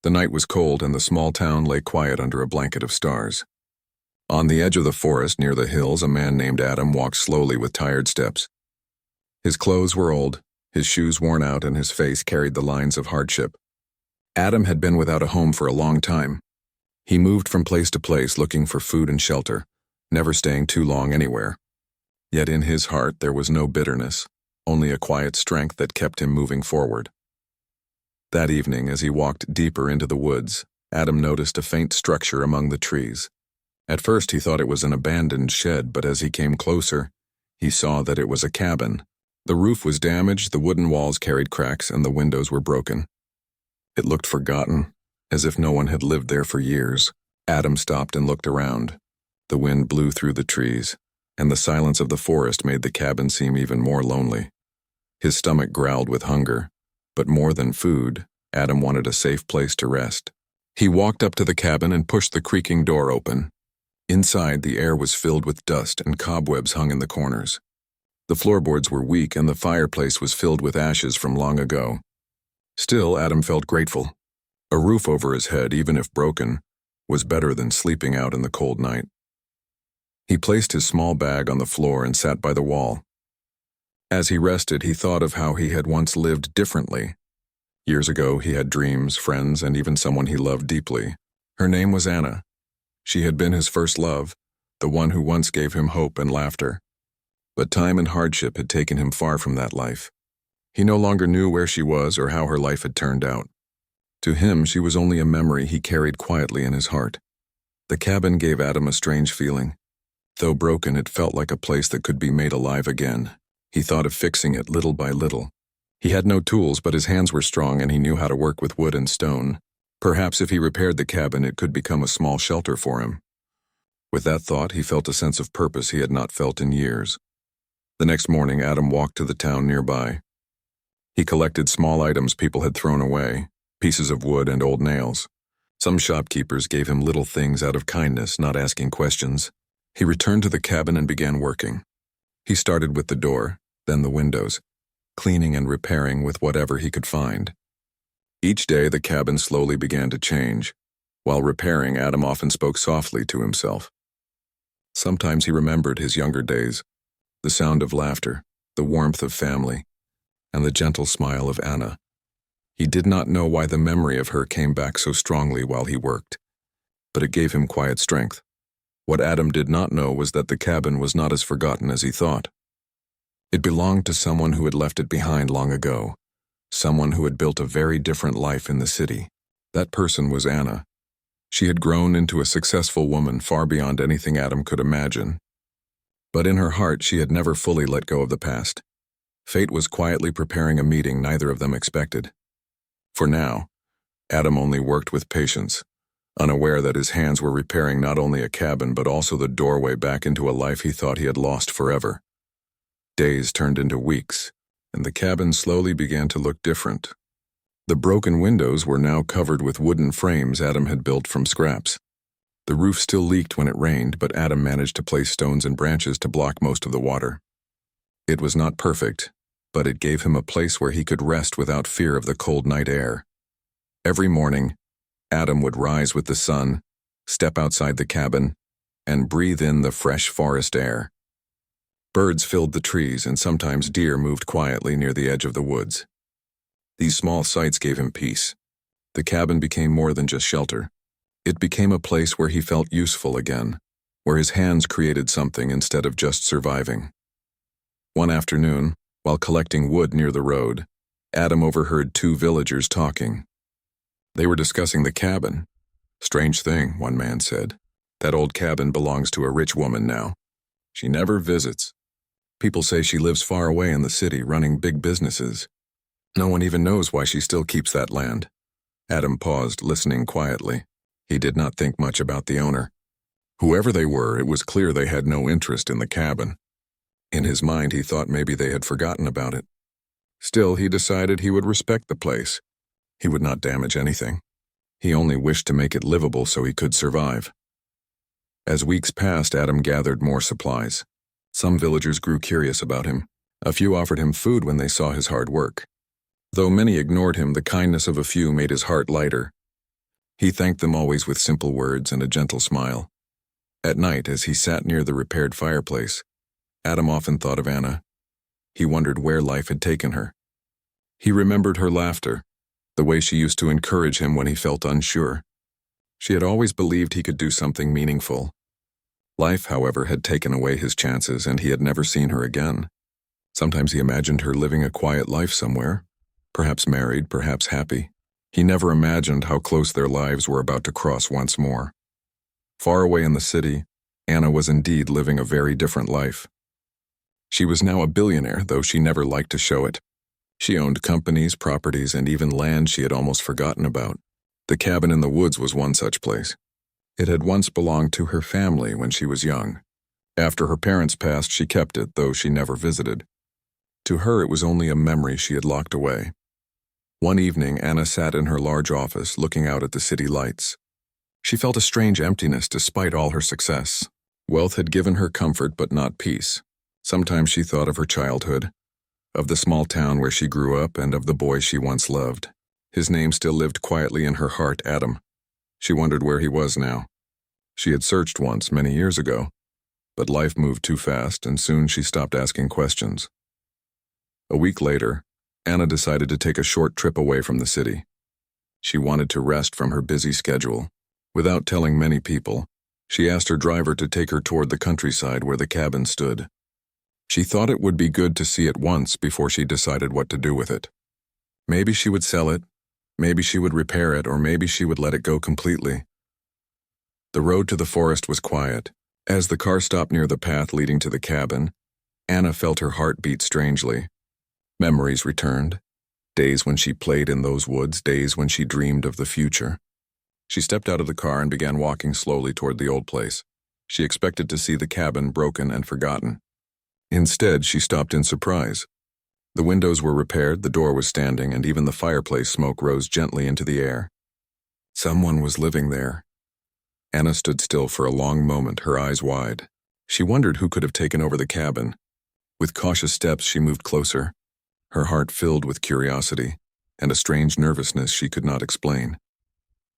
The night was cold and the small town lay quiet under a blanket of stars. On the edge of the forest near the hills, a man named Adam walked slowly with tired steps. His clothes were old, his shoes worn out, and his face carried the lines of hardship. Adam had been without a home for a long time. He moved from place to place looking for food and shelter, never staying too long anywhere. Yet in his heart there was no bitterness, only a quiet strength that kept him moving forward. That evening, as he walked deeper into the woods, Adam noticed a faint structure among the trees. At first he thought it was an abandoned shed, but as he came closer, he saw that it was a cabin. The roof was damaged, the wooden walls carried cracks, and the windows were broken. It looked forgotten, as if no one had lived there for years. Adam stopped and looked around. The wind blew through the trees, and the silence of the forest made the cabin seem even more lonely. His stomach growled with hunger, but more than food, Adam wanted a safe place to rest. He walked up to the cabin and pushed the creaking door open. Inside, the air was filled with dust and cobwebs hung in the corners. The floorboards were weak and the fireplace was filled with ashes from long ago. Still, Adam felt grateful. A roof over his head, even if broken, was better than sleeping out in the cold night. He placed his small bag on the floor and sat by the wall. As he rested, he thought of how he had once lived differently. Years ago, he had dreams, friends, and even someone he loved deeply. Her name was Anna. She had been his first love, the one who once gave him hope and laughter. But time and hardship had taken him far from that life. He no longer knew where she was or how her life had turned out. To him, she was only a memory he carried quietly in his heart. The cabin gave Adam a strange feeling. Though broken, it felt like a place that could be made alive again. He thought of fixing it little by little. He had no tools, but his hands were strong and he knew how to work with wood and stone. Perhaps if he repaired the cabin, it could become a small shelter for him. With that thought, he felt a sense of purpose he had not felt in years. The next morning, Adam walked to the town nearby. He collected small items people had thrown away, pieces of wood and old nails. Some shopkeepers gave him little things out of kindness, not asking questions. He returned to the cabin and began working. He started with the door, then the windows, cleaning and repairing with whatever he could find. Each day, the cabin slowly began to change. While repairing, Adam often spoke softly to himself. Sometimes he remembered his younger days, the sound of laughter, the warmth of family, and the gentle smile of Anna. He did not know why the memory of her came back so strongly while he worked, but it gave him quiet strength. What Adam did not know was that the cabin was not as forgotten as he thought. It belonged to someone who had left it behind long ago, someone who had built a very different life in the city. That person was Anna. She had grown into a successful woman far beyond anything Adam could imagine. But in her heart, she had never fully let go of the past. Fate was quietly preparing a meeting neither of them expected. For now, Adam only worked with patience, unaware that his hands were repairing not only a cabin but also the doorway back into a life he thought he had lost forever. Days turned into weeks, and the cabin slowly began to look different. The broken windows were now covered with wooden frames Adam had built from scraps. The roof still leaked when it rained, but Adam managed to place stones and branches to block most of the water. It was not perfect, but it gave him a place where he could rest without fear of the cold night air. Every morning, Adam would rise with the sun, step outside the cabin, and breathe in the fresh forest air. Birds filled the trees, and sometimes deer moved quietly near the edge of the woods. These small sights gave him peace. The cabin became more than just shelter. It became a place where he felt useful again, where his hands created something instead of just surviving. One afternoon, while collecting wood near the road, Adam overheard two villagers talking. They were discussing the cabin. "Strange thing," one man said. "That old cabin belongs to a rich woman now. She never visits. People say she lives far away in the city, running big businesses. No one even knows why she still keeps that land." Adam paused, listening quietly. He did not think much about the owner. Whoever they were, it was clear they had no interest in the cabin. In his mind, he thought maybe they had forgotten about it. Still, he decided he would respect the place. He would not damage anything. He only wished to make it livable so he could survive. As weeks passed, Adam gathered more supplies. Some villagers grew curious about him. A few offered him food when they saw his hard work. Though many ignored him, the kindness of a few made his heart lighter. He thanked them always with simple words and a gentle smile. At night, as he sat near the repaired fireplace, Adam often thought of Anna. He wondered where life had taken her. He remembered her laughter, the way she used to encourage him when he felt unsure. She had always believed he could do something meaningful. Life, however, had taken away his chances, and he had never seen her again. Sometimes he imagined her living a quiet life somewhere, perhaps married, perhaps happy. He never imagined how close their lives were about to cross once more. Far away in the city, Anna was indeed living a very different life. She was now a billionaire, though she never liked to show it. She owned companies, properties, and even land she had almost forgotten about. The cabin in the woods was one such place. It had once belonged to her family when she was young. After her parents passed, she kept it, though she never visited. To her, it was only a memory she had locked away. One evening, Anna sat in her large office, looking out at the city lights. She felt a strange emptiness despite all her success. Wealth had given her comfort, but not peace. Sometimes she thought of her childhood, of the small town where she grew up, and of the boy she once loved. His name still lived quietly in her heart, Adam. She wondered where he was now. She had searched once, many years ago, but life moved too fast, and soon she stopped asking questions. A week later, Anna decided to take a short trip away from the city. She wanted to rest from her busy schedule. Without telling many people, she asked her driver to take her toward the countryside where the cabin stood. She thought it would be good to see it once before she decided what to do with it. Maybe she would sell it, maybe she would repair it, or maybe she would let it go completely. The road to the forest was quiet. As the car stopped near the path leading to the cabin, Anna felt her heart beat strangely. Memories returned. Days when she played in those woods, days when she dreamed of the future. She stepped out of the car and began walking slowly toward the old place. She expected to see the cabin broken and forgotten. Instead, she stopped in surprise. The windows were repaired, the door was standing, and even the fireplace smoke rose gently into the air. Someone was living there. Anna stood still for a long moment, her eyes wide. She wondered who could have taken over the cabin. With cautious steps, she moved closer, her heart filled with curiosity and a strange nervousness she could not explain.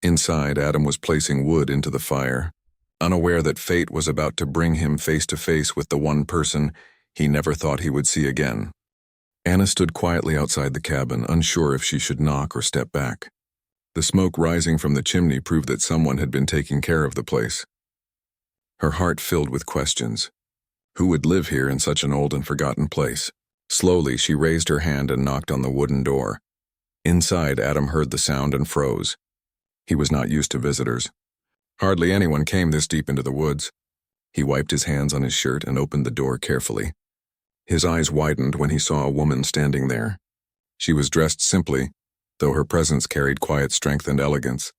Inside, Adam was placing wood into the fire, unaware that fate was about to bring him face to face with the one person he never thought he would see again. Anna stood quietly outside the cabin, unsure if she should knock or step back. The smoke rising from the chimney proved that someone had been taking care of the place. Her heart filled with questions. Who would live here in such an old and forgotten place? Slowly, she raised her hand and knocked on the wooden door. Inside, Adam heard the sound and froze. He was not used to visitors. Hardly anyone came this deep into the woods. He wiped his hands on his shirt and opened the door carefully. His eyes widened when he saw a woman standing there. She was dressed simply, though her presence carried quiet strength and elegance.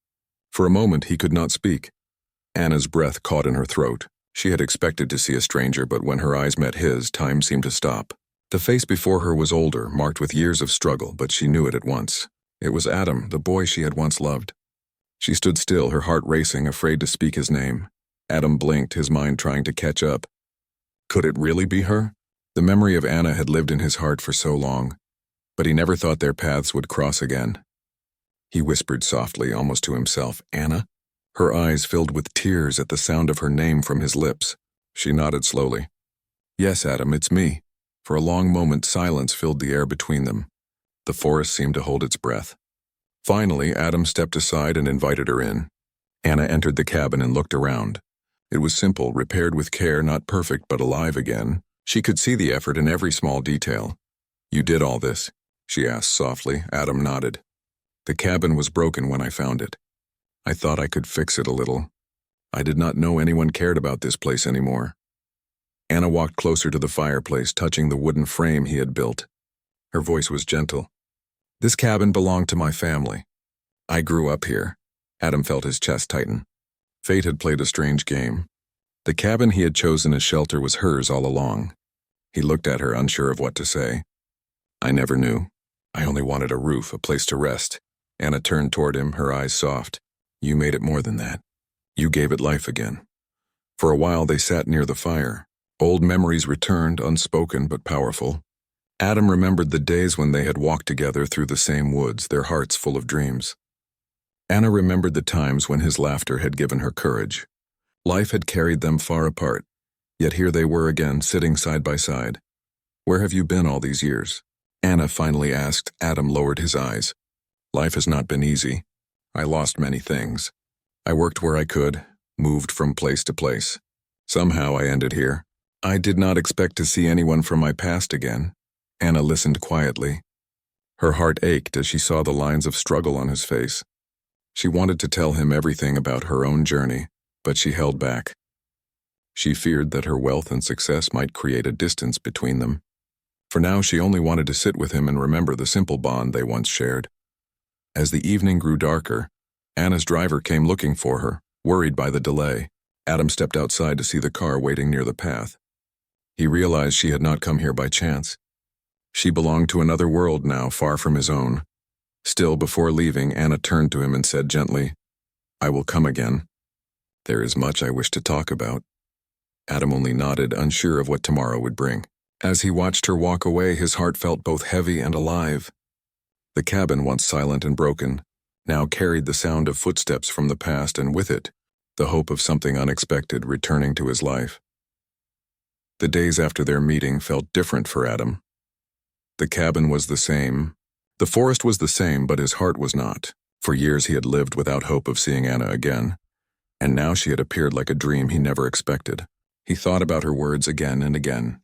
For a moment, he could not speak. Anna's breath caught in her throat. She had expected to see a stranger, but when her eyes met his, time seemed to stop. The face before her was older, marked with years of struggle, but she knew it at once. It was Adam, the boy she had once loved. She stood still, her heart racing, afraid to speak his name. Adam blinked, his mind trying to catch up. Could it really be her? The memory of Anna had lived in his heart for so long, but he never thought their paths would cross again. He whispered softly, almost to himself, "Anna?" Her eyes filled with tears at the sound of her name from his lips. She nodded slowly. "Yes, Adam, it's me." For a long moment, silence filled the air between them. The forest seemed to hold its breath. Finally, Adam stepped aside and invited her in. Anna entered the cabin and looked around. It was simple, repaired with care, not perfect but alive again. She could see the effort in every small detail. "You did all this?" she asked softly. Adam nodded. "The cabin was broken when I found it. I thought I could fix it a little. I did not know anyone cared about this place anymore." Anna walked closer to the fireplace, touching the wooden frame he had built. Her voice was gentle. "This cabin belonged to my family. I grew up here." Adam felt his chest tighten. Fate had played a strange game. The cabin he had chosen as shelter was hers all along. He looked at her, unsure of what to say. "I never knew. I only wanted a roof, a place to rest." Anna turned toward him, her eyes soft. "You made it more than that. You gave it life again." For a while they sat near the fire. Old memories returned, unspoken but powerful. Adam remembered the days when they had walked together through the same woods, their hearts full of dreams. Anna remembered the times when his laughter had given her courage. Life had carried them far apart, yet here they were again, sitting side by side. "Where have you been all these years?" Anna finally asked. Adam lowered his eyes. "Life has not been easy. I lost many things. I worked where I could, moved from place to place. Somehow I ended here. I did not expect to see anyone from my past again." Anna listened quietly. Her heart ached as she saw the lines of struggle on his face. She wanted to tell him everything about her own journey, but she held back. She feared that her wealth and success might create a distance between them. For now, she only wanted to sit with him and remember the simple bond they once shared. As the evening grew darker, Anna's driver came looking for her, worried by the delay. Adam stepped outside to see the car waiting near the path. He realized she had not come here by chance. She belonged to another world now, far from his own. Still, before leaving, Anna turned to him and said gently, "I will come again. There is much I wish to talk about." Adam only nodded, unsure of what tomorrow would bring. As he watched her walk away, his heart felt both heavy and alive. The cabin, once silent and broken, now carried the sound of footsteps from the past, and with it, the hope of something unexpected returning to his life. The days after their meeting felt different for Adam. The cabin was the same. The forest was the same, but his heart was not. For years he had lived without hope of seeing Anna again, and now she had appeared like a dream he never expected. He thought about her words again and again.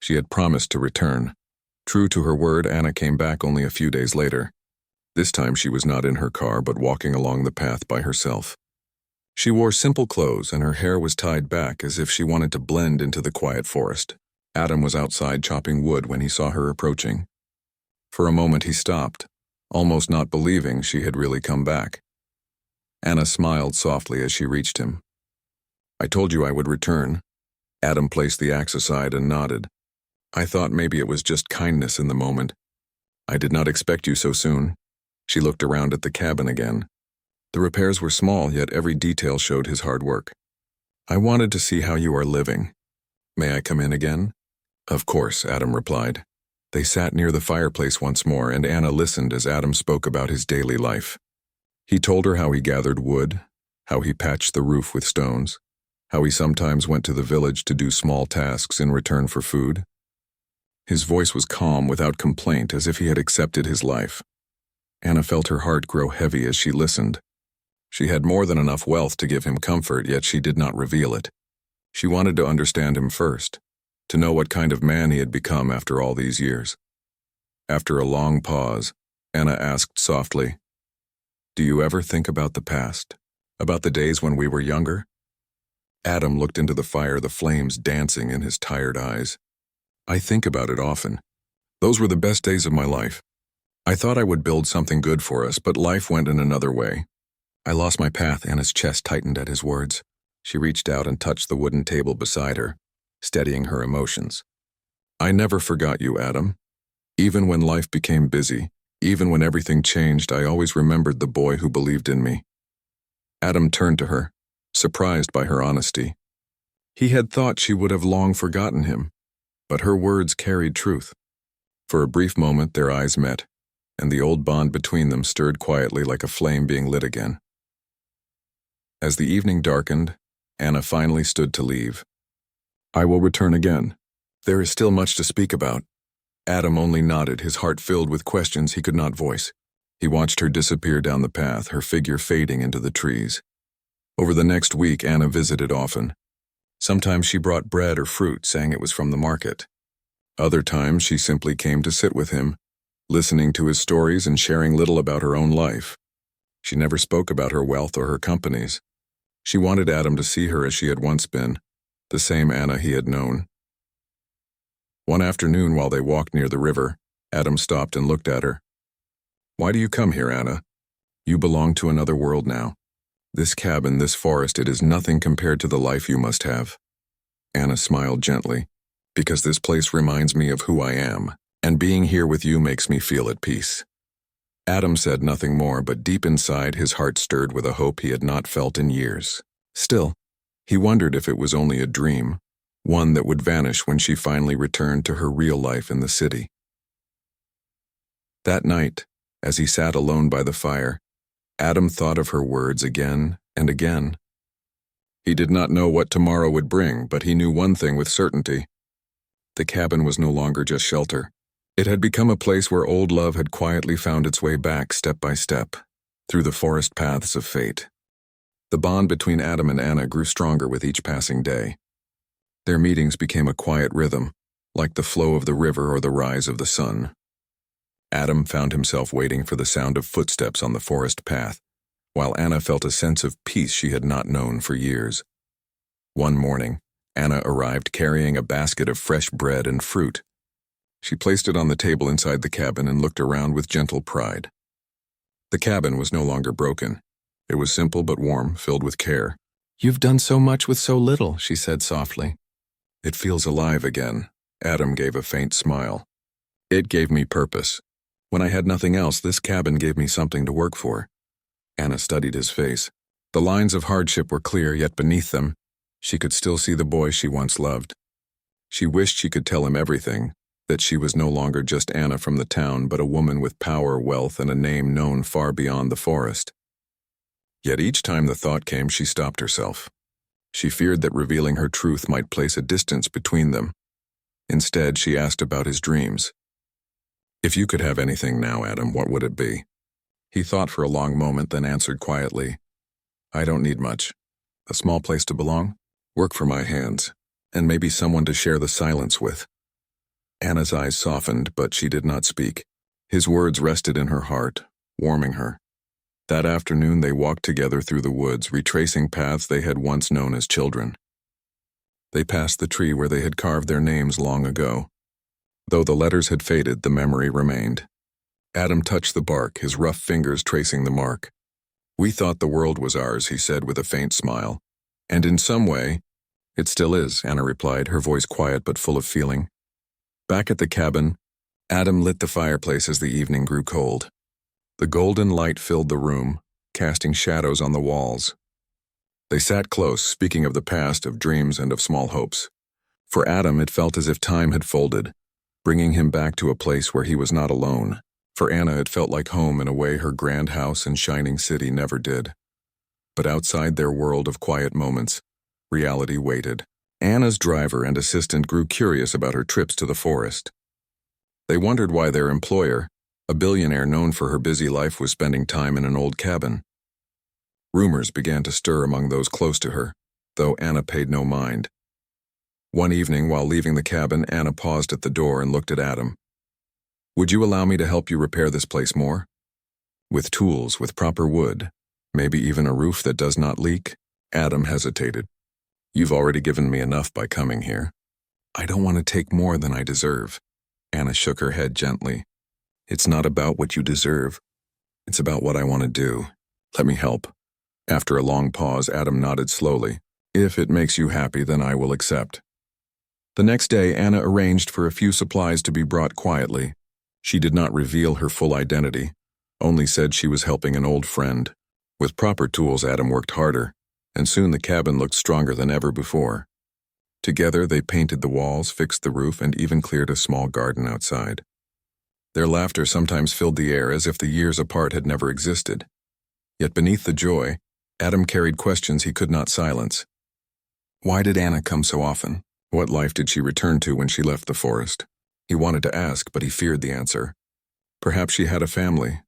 She had promised to return. True to her word, Anna came back only a few days later. This time she was not in her car, but walking along the path by herself. She wore simple clothes, and her hair was tied back as if she wanted to blend into the quiet forest. Adam was outside chopping wood when he saw her approaching. For a moment he stopped, almost not believing she had really come back. Anna smiled softly as she reached him. "I told you I would return." Adam placed the axe aside and nodded. "I thought maybe it was just kindness in the moment. I did not expect you so soon." She looked around at the cabin again. The repairs were small, yet every detail showed his hard work. "I wanted to see how you are living. May I come in again?" "Of course," Adam replied. They sat near the fireplace once more, and Anna listened as Adam spoke about his daily life. He told her how he gathered wood, how he patched the roof with stones, how he sometimes went to the village to do small tasks in return for food. His voice was calm, without complaint, as if he had accepted his life. Anna felt her heart grow heavy as she listened. She had more than enough wealth to give him comfort, yet she did not reveal it. She wanted to understand him first, to know what kind of man he had become after all these years. After a long pause, Anna asked softly, "Do you ever think about the past? About the days when we were younger?" Adam looked into the fire, the flames dancing in his tired eyes. "I think about it often. Those were the best days of my life. I thought I would build something good for us, but life went in another way. I lost my path." Anna's chest tightened at his words. She reached out and touched the wooden table beside her, steadying her emotions. "I never forgot you, Adam. Even when life became busy, even when everything changed, I always remembered the boy who believed in me." Adam turned to her, surprised by her honesty. He had thought she would have long forgotten him, but her words carried truth. For a brief moment their eyes met, and the old bond between them stirred quietly like a flame being lit again. As the evening darkened, Anna finally stood to leave. "I will return again. There is still much to speak about." Adam only nodded, his heart filled with questions he could not voice. He watched her disappear down the path, her figure fading into the trees. Over the next week, Anna visited often. Sometimes she brought bread or fruit, saying it was from the market. Other times she simply came to sit with him, listening to his stories and sharing little about her own life. She never spoke about her wealth or her companies. She wanted Adam to see her as she had once been, the same Anna he had known. One afternoon while they walked near the river, Adam stopped and looked at her. "Why do you come here, Anna? You belong to another world now. This cabin, this forest, it is nothing compared to the life you must have." Anna smiled gently. "Because this place reminds me of who I am, and being here with you makes me feel at peace." Adam said nothing more, but deep inside his heart stirred with a hope he had not felt in years. Still, he wondered if it was only a dream, one that would vanish when she finally returned to her real life in the city. That night, as he sat alone by the fire, Adam thought of her words again and again. He did not know what tomorrow would bring, but he knew one thing with certainty. The cabin was no longer just shelter. It had become a place where old love had quietly found its way back step by step, through the forest paths of fate. The bond between Adam and Anna grew stronger with each passing day. Their meetings became a quiet rhythm, like the flow of the river or the rise of the sun. Adam found himself waiting for the sound of footsteps on the forest path, while Anna felt a sense of peace she had not known for years. One morning, Anna arrived carrying a basket of fresh bread and fruit. She placed it on the table inside the cabin and looked around with gentle pride. The cabin was no longer broken. It was simple but warm, filled with care. "You've done so much with so little," she said softly. "It feels alive again." Adam gave a faint smile. "It gave me purpose. When I had nothing else, this cabin gave me something to work for." Anna studied his face. The lines of hardship were clear, yet beneath them, she could still see the boy she once loved. She wished she could tell him everything, that she was no longer just Anna from the town, but a woman with power, wealth, and a name known far beyond the forest. Yet each time the thought came, she stopped herself. She feared that revealing her truth might place a distance between them. Instead, she asked about his dreams. "If you could have anything now, Adam, what would it be?" He thought for a long moment, then answered quietly, "I don't need much. A small place to belong, work for my hands, and maybe someone to share the silence with." Anna's eyes softened, but she did not speak. His words rested in her heart, warming her. That afternoon they walked together through the woods, retracing paths they had once known as children. They passed the tree where they had carved their names long ago. Though the letters had faded, the memory remained. Adam touched the bark, his rough fingers tracing the mark. "We thought the world was ours," he said with a faint smile. "And in some way, it still is," Anna replied, her voice quiet but full of feeling. Back at the cabin, Adam lit the fireplace as the evening grew cold. The golden light filled the room, casting shadows on the walls. They sat close, speaking of the past, of dreams, and of small hopes. For Adam, it felt as if time had folded, bringing him back to a place where he was not alone. For Anna, it felt like home in a way her grand house and shining city never did. But outside their world of quiet moments, reality waited. Anna's driver and assistant grew curious about her trips to the forest. They wondered why their employer, a billionaire known for her busy life, was spending time in an old cabin. Rumors began to stir among those close to her, though Anna paid no mind. One evening, while leaving the cabin, Anna paused at the door and looked at Adam. "Would you allow me to help you repair this place more? With tools, with proper wood, maybe even a roof that does not leak?" Adam hesitated. "You've already given me enough by coming here." "I don't want to take more than I deserve." Anna shook her head gently. "It's not about what you deserve. It's about what I want to do. Let me help." After a long pause, Adam nodded slowly. "If it makes you happy, then I will accept." The next day, Anna arranged for a few supplies to be brought quietly. She did not reveal her full identity, only said she was helping an old friend. With proper tools, Adam worked harder, and soon the cabin looked stronger than ever before. Together, they painted the walls, fixed the roof, and even cleared a small garden outside. Their laughter sometimes filled the air as if the years apart had never existed. Yet beneath the joy, Adam carried questions he could not silence. Why did Anna come so often? What life did she return to when she left the forest? He wanted to ask, but he feared the answer. Perhaps she had a family.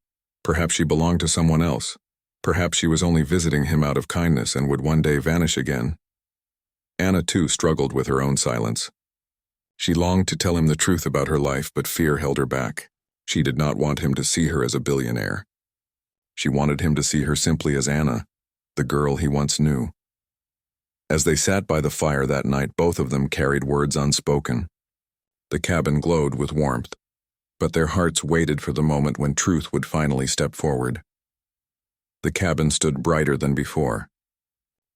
Perhaps she belonged to someone else. Perhaps she was only visiting him out of kindness and would one day vanish again. Anna, too, struggled with her own silence. She longed to tell him the truth about her life, but fear held her back. She did not want him to see her as a billionaire. She wanted him to see her simply as Anna, the girl he once knew. As they sat by the fire that night, both of them carried words unspoken. The cabin glowed with warmth, but their hearts waited for the moment when truth would finally step forward. The cabin stood brighter than before.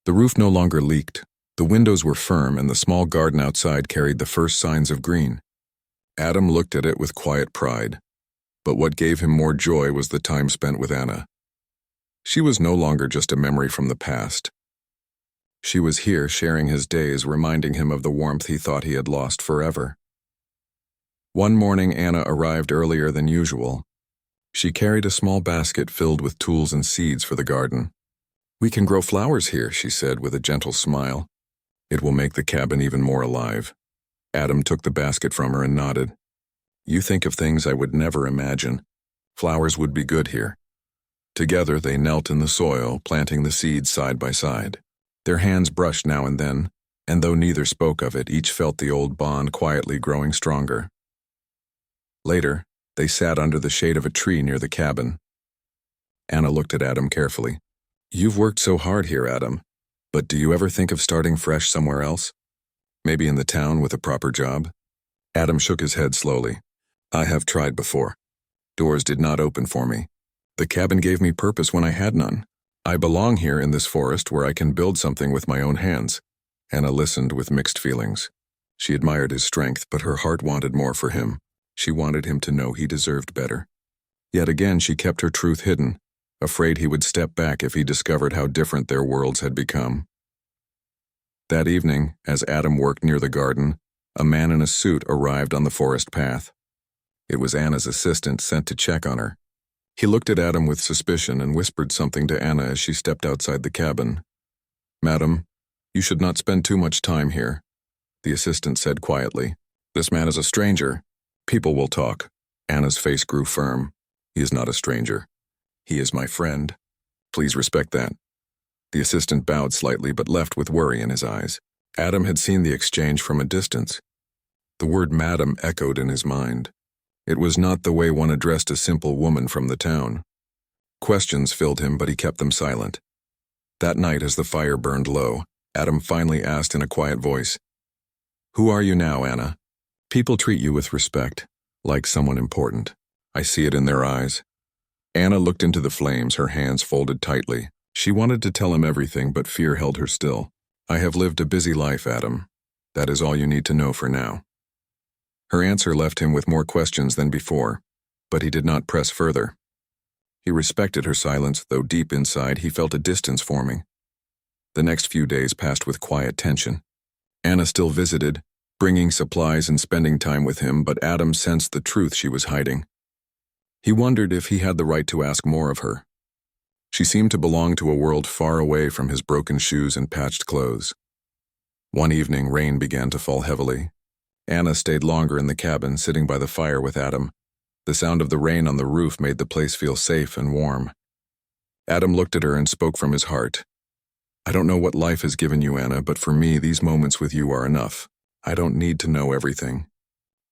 The roof no longer leaked, the windows were firm, and the small garden outside carried the first signs of green. Adam looked at it with quiet pride, but what gave him more joy was the time spent with Anna. She was no longer just a memory from the past. She was here sharing his days, reminding him of the warmth he thought he had lost forever. One morning, Anna arrived earlier than usual. She carried a small basket filled with tools and seeds for the garden. "We can grow flowers here," she said with a gentle smile. "It will make the cabin even more alive." Adam took the basket from her and nodded. "You think of things I would never imagine. Flowers would be good here." Together they knelt in the soil, planting the seeds side by side. Their hands brushed now and then, and though neither spoke of it, each felt the old bond quietly growing stronger. Later, they sat under the shade of a tree near the cabin. Anna looked at Adam carefully. "You've worked so hard here, Adam, but do you ever think of starting fresh somewhere else? Maybe in the town with a proper job?" Adam shook his head slowly. "I have tried before. Doors did not open for me. The cabin gave me purpose when I had none. I belong here in this forest where I can build something with my own hands." Anna listened with mixed feelings. She admired his strength, but her heart wanted more for him. She wanted him to know he deserved better. Yet again she kept her truth hidden, afraid he would step back if he discovered how different their worlds had become. That evening, as Adam worked near the garden, a man in a suit arrived on the forest path. It was Anna's assistant sent to check on her. He looked at Adam with suspicion and whispered something to Anna as she stepped outside the cabin. "Madam, you should not spend too much time here," the assistant said quietly. "This man is a stranger. People will talk." Anna's face grew firm. "He is not a stranger. He is my friend. Please respect that." The assistant bowed slightly but left with worry in his eyes. Adam had seen the exchange from a distance. The word madam echoed in his mind. It was not the way one addressed a simple woman from the town. Questions filled him, but he kept them silent. That night, as the fire burned low, Adam finally asked in a quiet voice, "Who are you now, Anna? People treat you with respect, like someone important. I see it in their eyes." Anna looked into the flames, her hands folded tightly. She wanted to tell him everything, but fear held her still. "I have lived a busy life, Adam. That is all you need to know for now." Her answer left him with more questions than before, but he did not press further. He respected her silence, though deep inside he felt a distance forming. The next few days passed with quiet tension. Anna still visited, bringing supplies and spending time with him, but Adam sensed the truth she was hiding. He wondered if he had the right to ask more of her. She seemed to belong to a world far away from his broken shoes and patched clothes. One evening, rain began to fall heavily. Anna stayed longer in the cabin, sitting by the fire with Adam. The sound of the rain on the roof made the place feel safe and warm. Adam looked at her and spoke from his heart. "I don't know what life has given you, Anna, but for me, these moments with you are enough. I don't need to know everything.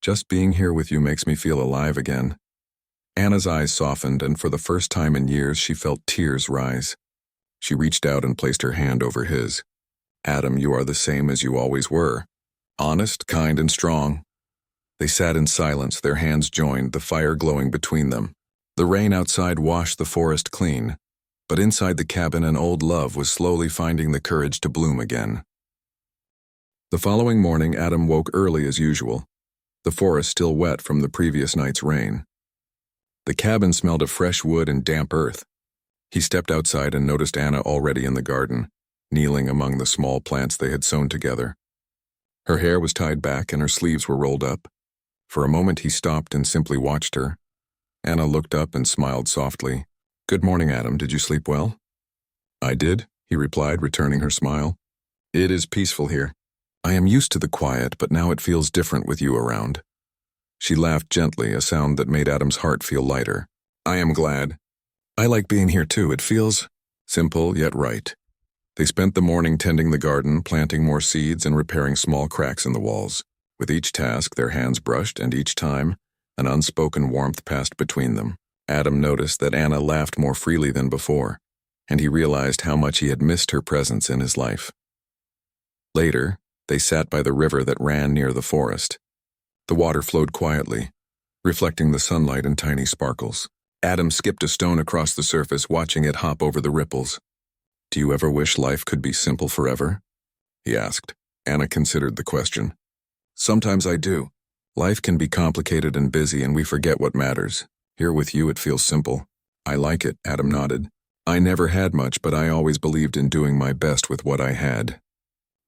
Just being here with you makes me feel alive again." Anna's eyes softened, and for the first time in years, she felt tears rise. She reached out and placed her hand over his. "Adam, you are the same as you always were. Honest, kind, and strong." They sat in silence, their hands joined, the fire glowing between them. The rain outside washed the forest clean, but inside the cabin an old love was slowly finding the courage to bloom again. The following morning, Adam woke early as usual, the forest still wet from the previous night's rain. The cabin smelled of fresh wood and damp earth. He stepped outside and noticed Anna already in the garden, kneeling among the small plants they had sown together. Her hair was tied back and her sleeves were rolled up. For a moment he stopped and simply watched her. Anna looked up and smiled softly. "Good morning, Adam. Did you sleep well?" "I did," he replied, returning her smile. "It is peaceful here. I am used to the quiet, but now it feels different with you around." She laughed gently, a sound that made Adam's heart feel lighter. "I am glad. I like being here too. It feels simple yet right." They spent the morning tending the garden, planting more seeds and repairing small cracks in the walls. With each task, their hands brushed, and each time, an unspoken warmth passed between them. Adam noticed that Anna laughed more freely than before, and he realized how much he had missed her presence in his life. Later, they sat by the river that ran near the forest. The water flowed quietly, reflecting the sunlight in tiny sparkles. Adam skipped a stone across the surface, watching it hop over the ripples. "Do you ever wish life could be simple forever?" he asked. Anna considered the question. "Sometimes I do. Life can be complicated and busy, and we forget what matters. Here with you it feels simple." "I like it," Adam nodded. "I never had much, but I always believed in doing my best with what I had.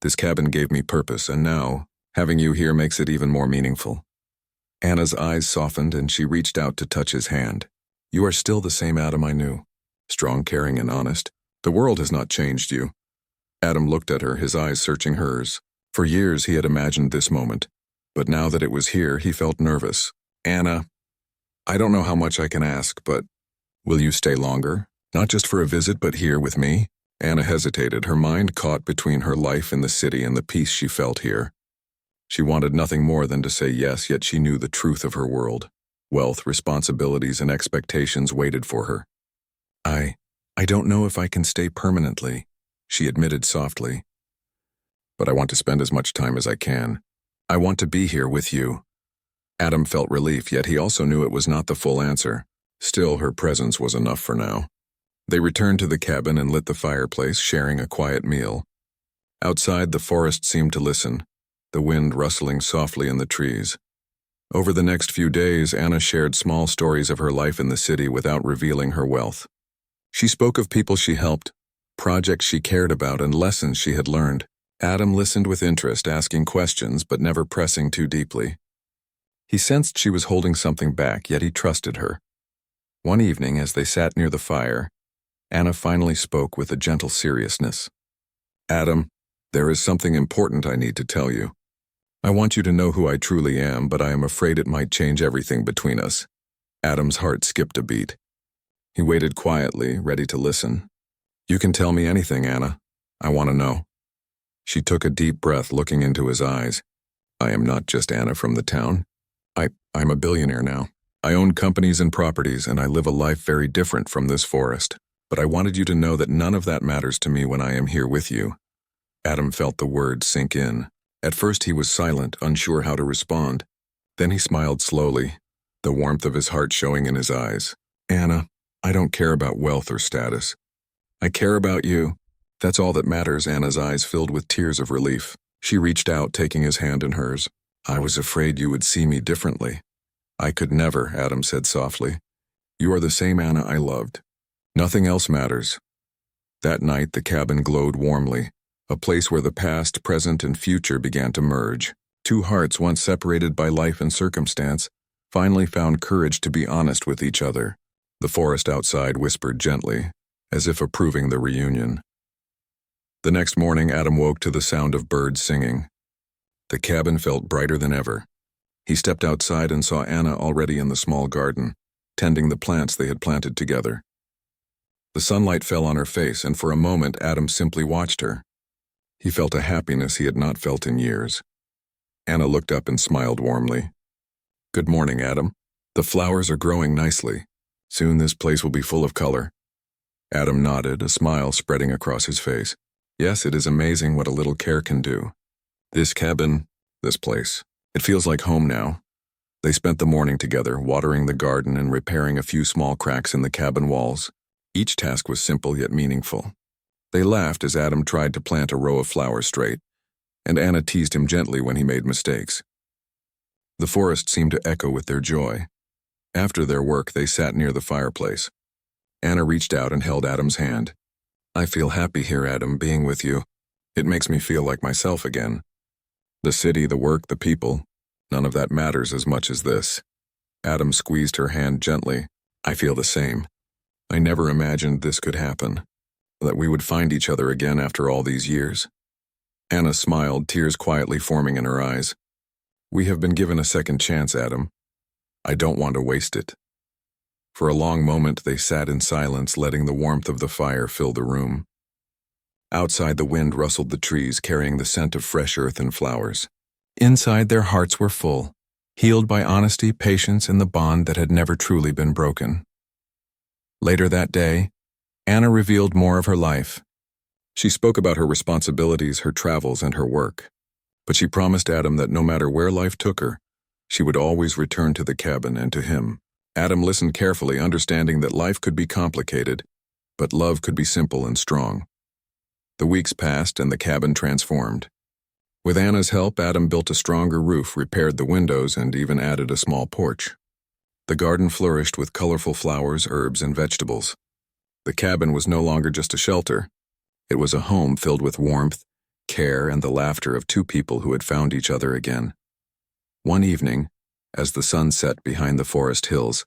This cabin gave me purpose, and now, having you here makes it even more meaningful." Anna's eyes softened and she reached out to touch his hand. You are still the same Adam I knew. Strong, caring, and honest. The world has not changed you. Adam looked at her, his eyes searching hers. For years he had imagined this moment, but now that it was here, he felt nervous. Anna, I don't know how much I can ask, but will you stay longer? Not just for a visit, but here with me? Anna hesitated, her mind caught between her life in the city and the peace she felt here. She wanted nothing more than to say yes, yet she knew the truth of her world. Wealth, responsibilities, and expectations waited for her. I don't know if I can stay permanently, she admitted softly. But I want to spend as much time as I can. I want to be here with you. Adam felt relief, yet he also knew it was not the full answer. Still, her presence was enough for now. They returned to the cabin and lit the fireplace, sharing a quiet meal. Outside, the forest seemed to listen, the wind rustling softly in the trees. Over the next few days, Anna shared small stories of her life in the city without revealing her wealth. She spoke of people she helped, projects she cared about, and lessons she had learned. Adam listened with interest, asking questions but never pressing too deeply. He sensed she was holding something back, yet he trusted her. One evening, as they sat near the fire, Anna finally spoke with a gentle seriousness. Adam, there is something important I need to tell you. I want you to know who I truly am, but I am afraid it might change everything between us. Adam's heart skipped a beat. He waited quietly, ready to listen. You can tell me anything, Anna. I want to know. She took a deep breath, looking into his eyes. I am not just Anna from the town. I'm a billionaire now. I own companies and properties, and I live a life very different from this forest. But I wanted you to know that none of that matters to me when I am here with you. Adam felt the words sink in. At first he was silent, unsure how to respond. Then he smiled slowly, the warmth of his heart showing in his eyes. Anna, I don't care about wealth or status. I care about you. That's all that matters. Anna's eyes filled with tears of relief. She reached out, taking his hand in hers. I was afraid you would see me differently. I could never, Adam said softly. You are the same Anna I loved. Nothing else matters. That night the cabin glowed warmly, a place where the past, present, and future began to merge. Two hearts once separated by life and circumstance finally found courage to be honest with each other. The forest outside whispered gently, as if approving the reunion. The next morning, Adam woke to the sound of birds singing. The cabin felt brighter than ever. He stepped outside and saw Anna already in the small garden, tending the plants they had planted together. The sunlight fell on her face, and for a moment Adam simply watched her. He felt a happiness he had not felt in years. Anna looked up and smiled warmly. Good morning, Adam. The flowers are growing nicely. Soon this place will be full of color. Adam nodded, a smile spreading across his face. Yes, it is amazing what a little care can do. This cabin, this place, it feels like home now. They spent the morning together, watering the garden and repairing a few small cracks in the cabin walls. Each task was simple yet meaningful. They laughed as Adam tried to plant a row of flowers straight, and Anna teased him gently when he made mistakes. The forest seemed to echo with their joy. After their work, they sat near the fireplace. Anna reached out and held Adam's hand. I feel happy here, Adam, being with you. It makes me feel like myself again. The city, the work, the people, none of that matters as much as this. Adam squeezed her hand gently. I feel the same. I never imagined this could happen, that we would find each other again after all these years. Anna smiled, tears quietly forming in her eyes. We have been given a second chance, Adam. I don't want to waste it. For a long moment they sat in silence, letting the warmth of the fire fill the room. Outside, the wind rustled the trees, carrying the scent of fresh earth and flowers. Inside, their hearts were full, healed by honesty, patience, and the bond that had never truly been broken. Later that day, Anna revealed more of her life. She spoke about her responsibilities, her travels, and her work. But she promised Adam that no matter where life took her, she would always return to the cabin and to him. Adam listened carefully, understanding that life could be complicated, but love could be simple and strong. The weeks passed and the cabin transformed. With Anna's help, Adam built a stronger roof, repaired the windows, and even added a small porch. The garden flourished with colorful flowers, herbs, and vegetables. The cabin was no longer just a shelter. It was a home filled with warmth, care, and the laughter of two people who had found each other again. One evening, as the sun set behind the forest hills,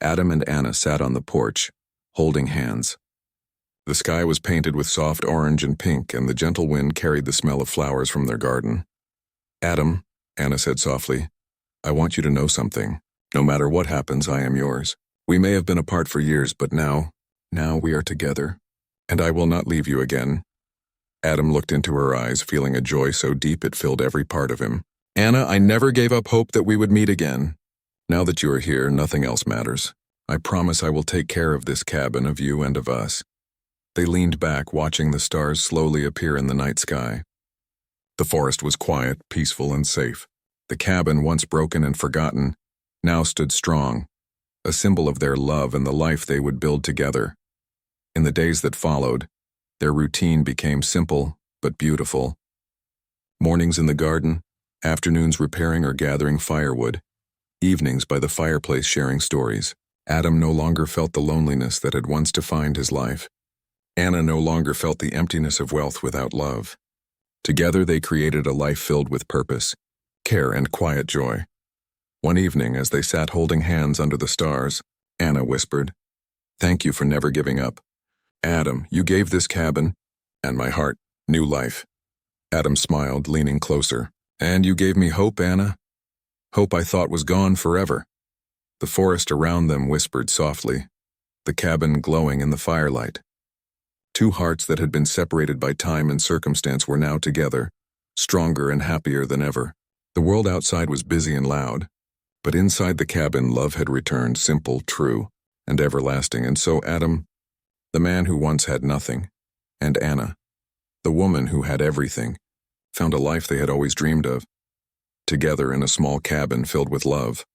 Adam and Anna sat on the porch, holding hands. The sky was painted with soft orange and pink, and the gentle wind carried the smell of flowers from their garden. "Adam," Anna said softly, "I want you to know something. No matter what happens, I am yours. We may have been apart for years, but now we are together, and I will not leave you again." Adam looked into her eyes, feeling a joy so deep it filled every part of him. "Anna, I never gave up hope that we would meet again. Now that you are here, nothing else matters. I promise I will take care of this cabin, of you and of us." They leaned back, watching the stars slowly appear in the night sky. The forest was quiet, peaceful, and safe. The cabin, once broken and forgotten, now stood strong, a symbol of their love and the life they would build together. In the days that followed, their routine became simple but beautiful. Mornings in the garden, afternoons repairing or gathering firewood, evenings by the fireplace sharing stories. Adam no longer felt the loneliness that had once defined his life. Anna no longer felt the emptiness of wealth without love. Together they created a life filled with purpose, care, and quiet joy. One evening, as they sat holding hands under the stars, Anna whispered, "Thank you for never giving up. Adam, you gave this cabin, and my heart, new life." Adam smiled, leaning closer. "And you gave me hope, Anna. Hope I thought was gone forever." The forest around them whispered softly, the cabin glowing in the firelight. Two hearts that had been separated by time and circumstance were now together, stronger and happier than ever. The world outside was busy and loud, but inside the cabin love had returned, simple, true, and everlasting. And so Adam, the man who once had nothing, and Anna, the woman who had everything, found a life they had always dreamed of, together in a small cabin filled with love.